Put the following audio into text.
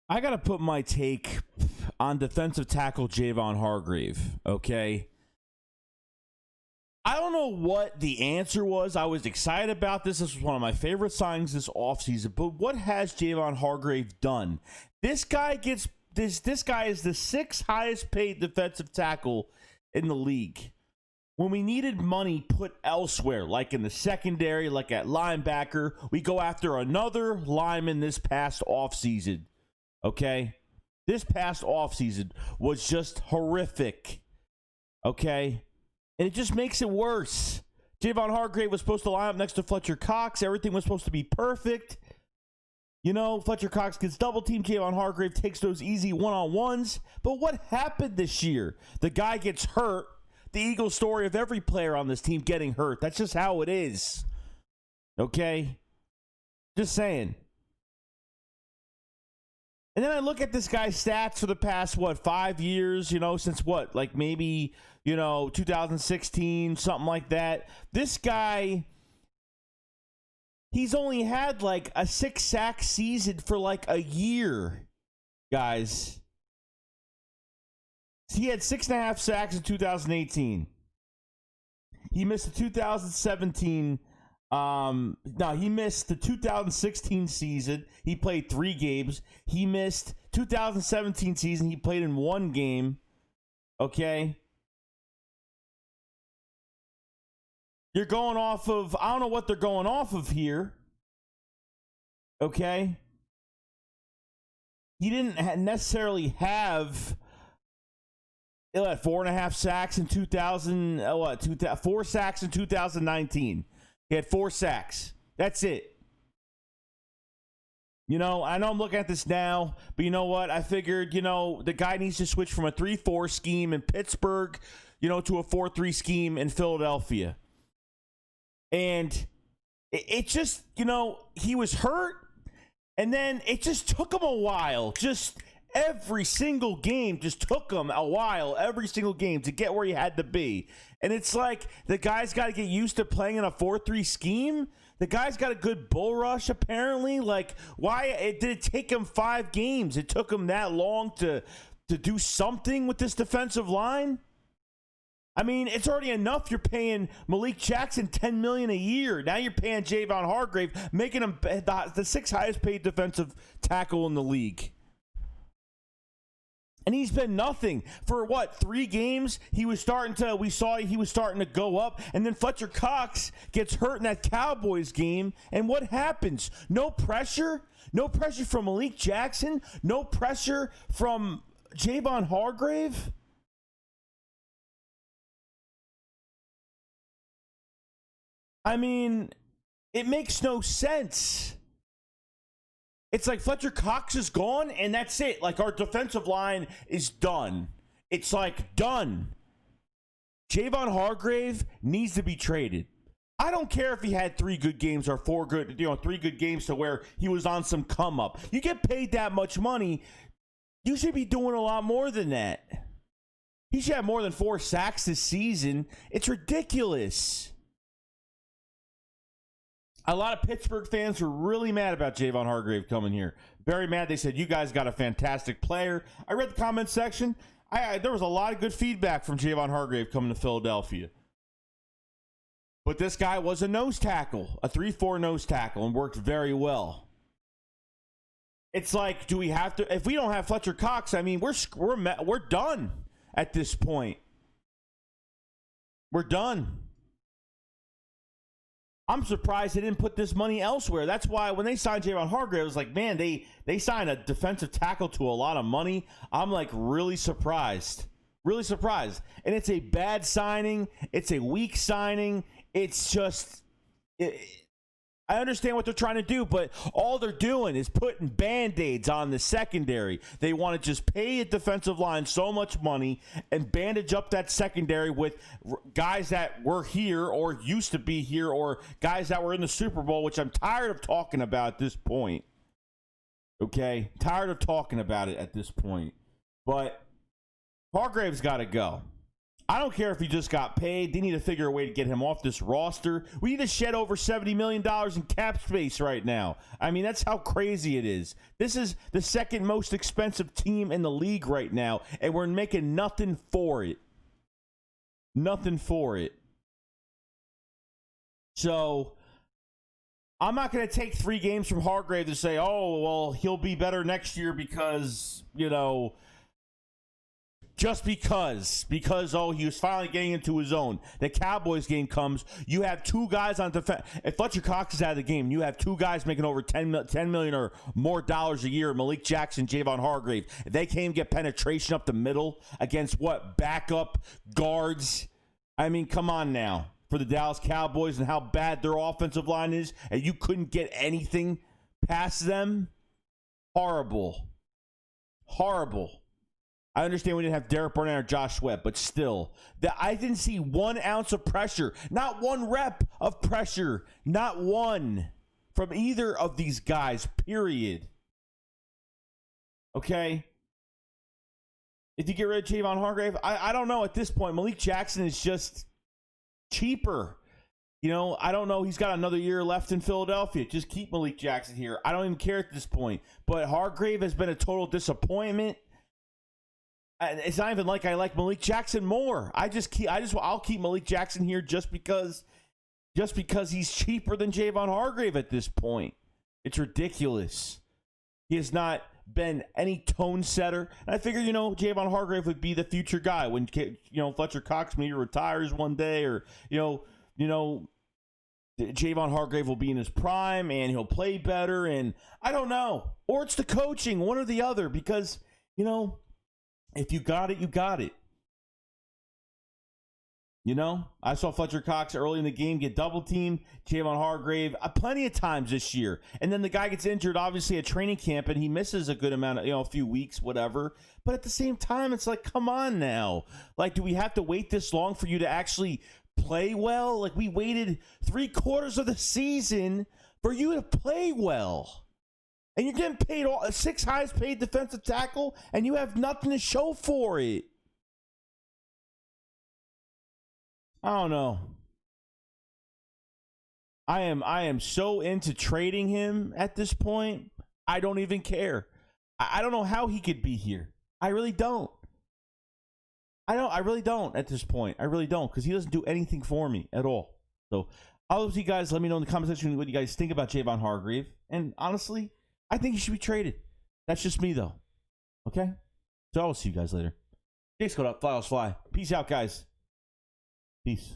I got to put my take on defensive tackle Javon Hargrave, okay? I don't know what the answer was. I was excited about this. This was one of my favorite signings this offseason. But what has Javon Hargrave done? This guy gets this guy is the sixth highest paid defensive tackle in the league. When we needed money put elsewhere, like in the secondary, like at linebacker, we go after another lineman this past offseason. Okay? This past offseason was just horrific. Okay? And it just makes it worse. Javon Hargrave was supposed to line up next to Fletcher Cox. Everything was supposed to be perfect. You know, Fletcher Cox gets double-teamed. Javon Hargrave takes those easy one-on-ones. But what happened this year? The guy gets hurt. The Eagles story of every player on this team getting hurt. That's just how it is. Okay? Just saying. And then I look at this guy's stats for the past, 5 years, since what? Like maybe, 2016, something like that. This guy, he's only had like a 6-sack season for like a year, guys. He had 6.5 sacks in 2018. He missed the 2017. He missed the 2016 season. He played 3 games. He missed 2017 season. He played in 1 game. Okay. You're going off of, I don't know what they're going off of here. Okay. He didn't necessarily have 4.5 sacks in 4 sacks in 2019. He had 4 sacks. That's it. I know I'm looking at this now, but you know what? I figured, the guy needs to switch from a 3-4 scheme in Pittsburgh, to a 4-3 scheme in Philadelphia. And it just, he was hurt, and then it just took him a while. Just every single game just took him a while, every single game, to get where he had to be. And it's like the guy's got to get used to playing in a 4-3 scheme. The guy's got a good bull rush, apparently. Like, why did it take him 5 games? It took him that long to do something with this defensive line? I mean, it's already enough. You're paying Malick Jackson $10 million a year. Now you're paying Javon Hargrave, making him the 6th highest paid defensive tackle in the league. And he's been nothing for 3 games. We saw he was starting to go up, and then Fletcher Cox gets hurt in that Cowboys game. And what happens? No pressure from Malick Jackson. No pressure from Javon Hargrave. I mean, it makes no sense. It's like Fletcher Cox is gone, and that's it. Like, our defensive line is done. It's like done. Javon Hargrave needs to be traded. I don't care if he had 3 good games or 3 good games to where he was on some come up. You get paid that much money, you should be doing a lot more than that. He should have more than 4 sacks this season. It's ridiculous. A lot of Pittsburgh fans were really mad about Javon Hargrave coming here. Very mad. They said, you guys got a fantastic player. I read the comment section. There was a lot of good feedback from Javon Hargrave coming to Philadelphia. But this guy was a nose tackle, a 3-4 nose tackle, and worked very well. It's like, do we have to? If we don't have Fletcher Cox, I mean, we're done at this point. We're done. I'm surprised they didn't put this money elsewhere. That's why when they signed Javon Hargrave, I was like, man, they signed a defensive tackle to a lot of money. I'm like really surprised. Really surprised. And it's a bad signing. It's a weak signing. It's just, I understand what they're trying to do, but all they're doing is putting Bandaids on the secondary. They want to just pay a defensive line so much money and bandage up that secondary with guys that were here or used to be here or guys that were in the Super Bowl, which I'm tired of talking about at this point. Okay? Tired of talking about it at this point. But Hargrave's got to go. I don't care if he just got paid. They need to figure a way to get him off this roster. We need to shed over $70 million in cap space right now. I mean, that's how crazy it is. This is the second most expensive team in the league right now, and we're making nothing for it. Nothing for it. So I'm not going to take 3 games from Hargrave to say, oh, well, he'll be better next year because, you know, just because, oh, he was finally getting into his own. The Cowboys game comes, you have 2 guys on defense. If Fletcher Cox is out of the game, you have 2 guys making over $10 million or more dollars a year, Malick Jackson, Javon Hargrave. If they can't get penetration up the middle against what? Backup guards? I mean, come on now. For the Dallas Cowboys and how bad their offensive line is, and you couldn't get anything past them? Horrible. Horrible. I understand we didn't have Derek Barnett or Josh Sweat, but still, I didn't see 1 ounce of pressure, not 1 rep of pressure, not 1 from either of these guys, period. Okay? If you get rid of Javon Hargrave, I don't know at this point. Malick Jackson is just cheaper. You know, I don't know. He's got another year left in Philadelphia. Just keep Malick Jackson here. I don't even care at this point. But Hargrave has been a total disappointment. And it's not even like I like Malick Jackson more. I'll keep Malick Jackson here just because he's cheaper than Javon Hargrave at this point. It's ridiculous. He has not been any tone setter. And I figured, you know, Javon Hargrave would be the future guy when, you know, Fletcher Cox maybe retires one day, or, you know, Javon Hargrave will be in his prime and he'll play better. And I don't know. Or it's the coaching, one or the other, because, you know, if you got it, you got it. You know, I saw Fletcher Cox early in the game get double teamed, Javon Hargrave plenty of times this year. And then the guy gets injured, obviously, at training camp, and he misses a good amount of, you know, a few weeks, whatever. But at the same time, it's like, come on now. Like, do we have to wait this long for you to actually play well? Like, we waited 3/4 of the season for you to play well. And you're getting paid 6th highest paid defensive tackle, and you have nothing to show for it. I don't know. I am so into trading him at this point. I don't even care. I don't know how he could be here. I really don't. I really don't at this point. I really don't, because he doesn't do anything for me at all. So I'll let you guys let me know in the comment section what you guys think about Javon Hargrave. And honestly, I think he should be traded. That's just me, though. Okay? So I'll see you guys later. Jake's got up. Fly, fly. Peace out, guys. Peace.